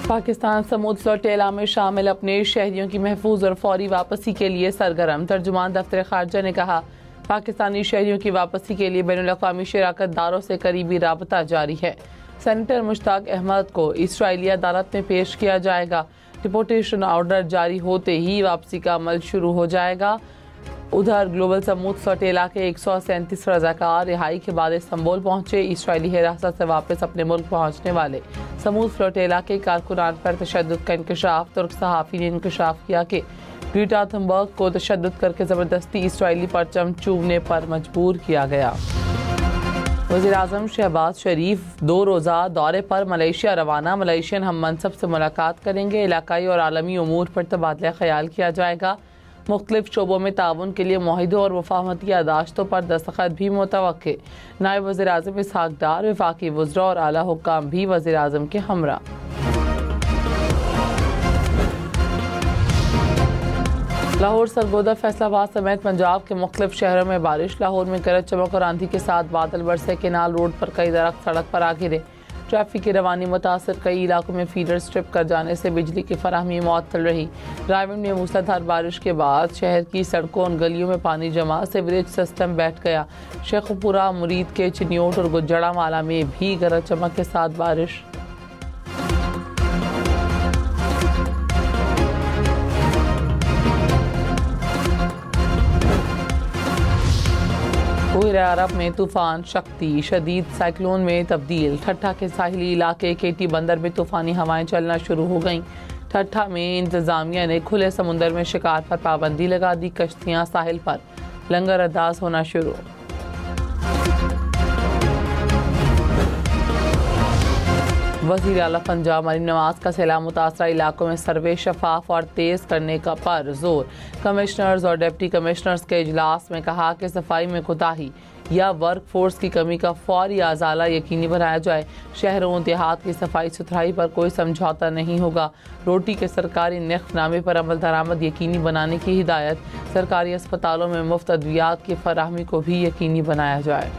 Pakistan समूद flotilla में शामिल अपने शहरियों की महफूज और फौरी वापसी के लिए सरगर्म। तर्जुमान दफ्तर खारजा ने कहा, पाकिस्तानी शहरियों की वापसी के लिए बैनुल-अक़वामी शराकत दारों से करीबी राबता जारी है। सेनेटर मुश्ताक अहमद को इस्राईली अदालत में पेश किया जाएगा। डिपोर्टेशन ऑर्डर जारी होते ही वापसी का अमल शुरू हो जाएगा। उधर ग्लोबल समूद फ्लोटेला के 137 रजाकार रिहाई के बाद इस्तांबुल पहुंचे। इस्राईली हिरासत से वापस अपने मुल्क पहुंचने वाले समूद फ्लोटेला के कारकुनान पर तशद्दुद का इंकशाफ। तुर्क सहाफ़ी ने इंकशाफ किया कि ग्रेटा थुनबर्ग को तशद्दुद करके ज़बरदस्ती इस्राईली परचम चूमने पर मजबूर किया गया। वज़ीर-ए-आज़म शहबाज शरीफ 2 रोज़ा दौरे पर मलेशिया रवाना। मलेशियन हम मनसब से मुलाकात करेंगे। इलाकाई और आलमी उमूर पर तबादला ख्याल किया जाएगा। मुख्तलिफ शोबों में ताउन के लिए मुआहिदों और वफामती यादाश्तों पर दस्तखत भी मुतवक्के। नायब वज़ीर-ए-आज़म इसहाक़ डार, वफाकी वज़रा और आला हुक्काम भी वज़ीर-ए-आज़म के हमरा। लाहौर, सरगोदा, फैसलाबाद समेत पंजाब के मुख्तलिफ शहरों में बारिश। लाहौर में गरज चमक और आंधी के साथ बादल बरसे। केनाल रोड पर कई दरख्त सड़क पर आ गिरे। ट्रैफिक की रवानी मुतासर। कई इलाकों में फीडर स्ट्रिप कर जाने से बिजली की फराहमी मुअत्तल रही। रायवन में मूसलाधार बारिश के बाद शहर की सड़कों और गलियों में पानी जमा। सीवरेज सिस्टम बैठ गया। शेखपुरा, मुरीद के चिन्योट और गुजरावाला में भी गरज चमक के साथ बारिश। कोहिरा अरब में तूफान शक्ति शदीद साइक्लोन में तब्दील। ठट्ठा के साहिली इलाके केटी बंदर में तूफानी हवाएं चलना शुरू हो गईं। ठट्ठा में इंतजामिया ने खुले समुंदर में शिकार पर पाबंदी लगा दी। कश्तियां साहिल पर लंगर अंदाज होना शुरू। वज़ीर आला पंजाब मरीम नवाज का सैलाब मुतासरा इलाकों में सर्वे शफाफ और तेज़ करने का पर जोर। कमिश्नर्स और डिप्टी कमिश्नर्स के इजलास में कहा कि सफाई में कोताही या वर्क फोर्स की कमी का फौरी अजाला यकीनी बनाया जाए। शहरों देहात की सफाई सुथराई पर कोई समझौता नहीं होगा। रोटी के सरकारी नख्तनामे पर अमल दरामद यकीनी बनाने की हिदायत। सरकारी अस्पतालों में मुफ्त अद्वियात की फराहमी को भी यकीनी बनाया जाए।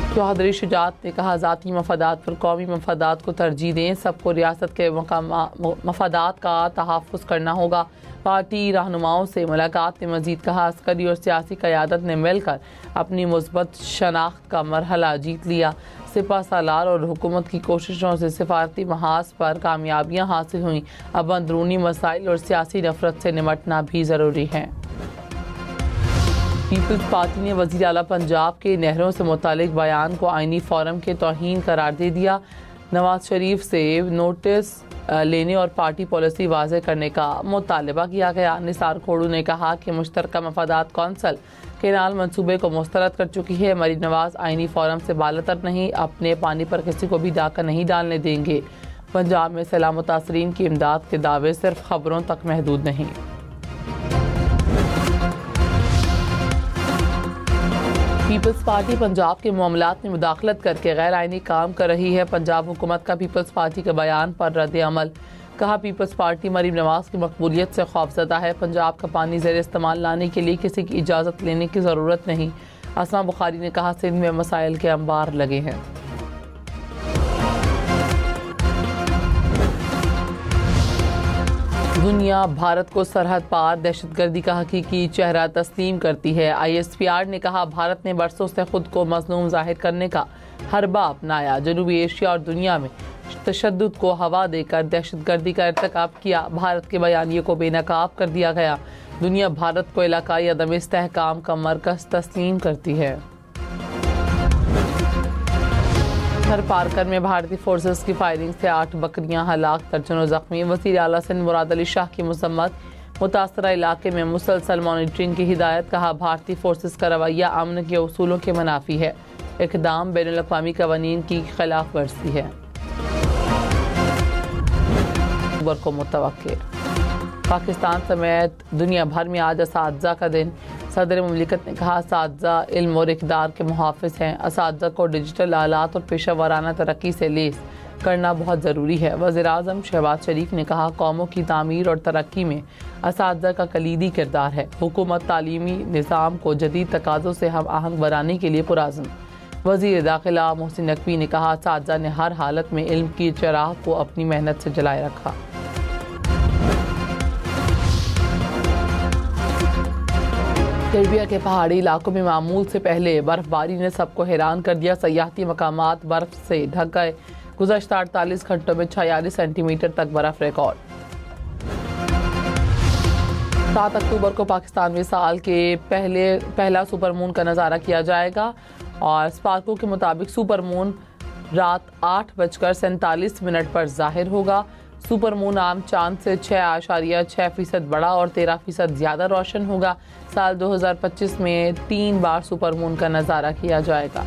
चौधरी शुजात ने कहा, ज़ाती मफादात पर कौमी मफादात को तरजीह दें। सबको रियासत के मफादात का तहफ़्फ़ुज़ करना होगा। पार्टी रहनुमाओं से मुलाकात ने मज़ीद कहा, अस्करी और सियासी क़यादत ने मिलकर अपनी मुस्बत शनाख्त का मरहला जीत लिया। सिपा सालार और हुकूमत की कोशिशों से सिफारती महाज पर कामयाबियाँ हासिल हुई। अब अंदरूनी मसाइल और सियासी नफरत से निमटना भी ज़रूरी है। पीपल्स पार्टी ने वज़ीर आला पंजाब के नहरों से मुतालिक बयान को आईनी फोरम के तौहीन करार दे दिया। नवाज शरीफ से नोटिस लेने और पार्टी पॉलिसी वाज़ेह करने का मुतालबा किया गया। निसार खोड़ू ने कहा कि मुश्तरका मफादात कौंसल केनाल मंसूबे को मुस्तरद कर चुकी है। मरीम नवाज आईनी फोरम से बालातर नहीं, अपने पानी पर किसी को भी डाका नहीं डालने देंगे। पंजाब में सैलाब मुतासरीन की इमदाद के दावे सिर्फ खबरों तक महदूद नहीं। पीपल्स पार्टी पंजाब के मामलात में मुदाखलत करके गैर आइनी काम कर रही है। पंजाब हुकूमत का पीपल्स पार्टी के बयान पर रद्द अमल। कहा, पीपल्स पार्टी मरीम नवाज की मकबूलियत से खौफजदा है। पंजाब का पानी ज़ेर इस्तेमाल लाने के लिए किसी की इजाज़त लेने की ज़रूरत नहीं। असमा बुखारी ने कहा, सिंध में मसाइल के अंबार लगे हैं। दुनिया भारत को सरहद पार दहशतगर्दी का हकीकी चेहरा तस्लीम करती है। ISPR ने कहा, भारत ने बरसों से खुद को मज़लूम जाहिर करने का हरबा अपनाया। जनूबी एशिया और दुनिया में तशद्दुद को हवा देकर दहशतगर्दी का इर्तिकाब किया। भारत के बयानिए को बेनकाब कर दिया गया। दुनिया भारत को इलाकाई अदम इस्तेहकाम का मरकज़ तस्लीम करती है। थर पारकर में भारतीय फोर्सेस की फायरिंग से 8 बकरियां हलाक, दर्जनों जख्मी। वज़ीर आला सिंध मुराद अली शाह की मज़म्मत। मुतासरा इलाके में मुसलसल मॉनिटरिंग की हिदायत। कहा, भारतीय फोर्सेस का रवैया अमन के उसूलों के मुनाफी है। इक़दाम बैनुल-अक़वामी क़वानीन की खिलाफ वर्जी है। को मुतवक्किल पाकिस्तान समेत दुनिया भर में आज असातिज़ा का दिन। सदर मुमलिकत ने कहा, असातिज़ा इल्म और इक़दार के मुहाफ़िज़ हैं। असातिज़ा को डिजिटल आलात और पेशा वाराना तरक्की से लैस करना बहुत ज़रूरी है। वज़ीर-ए-आज़म शहबाज शरीफ ने कहा, कौमों की तामीर और तरक्की में असातिज़ा का कलीदी किरदार है। हुकूमत तालीमी निज़ाम को जदीद तकाज़ों से हम आहंग बनाने के लिए पुरअज़्म। वज़ीर दाखिला मोहसिन नकवी ने कहा, असातिज़ा ने हर हालत में इल्म की चिराग को अपनी मेहनत से जलाए रखा। सेर्बिया के पहाड़ी इलाकों में मामूल से पहले बर्फबारी ने सबको हैरान कर दिया। सयाहती मकामात बर्फ से ढक गए। गुज़श्ता 48 घंटों में 46 सेंटीमीटर तक बर्फ रिकॉर्ड। 7 अक्टूबर को पाकिस्तान में साल के पहला सुपर मून का नज़ारा किया जाएगा और स्पार्को के मुताबिक सुपर मून रात 8:47 पर जाहिर होगा। सुपर मून आम चांद से 6.6% बड़ा और 13% ज़्यादा रोशन होगा। साल 2025 में 3 बार सुपर मून का नज़ारा किया जाएगा।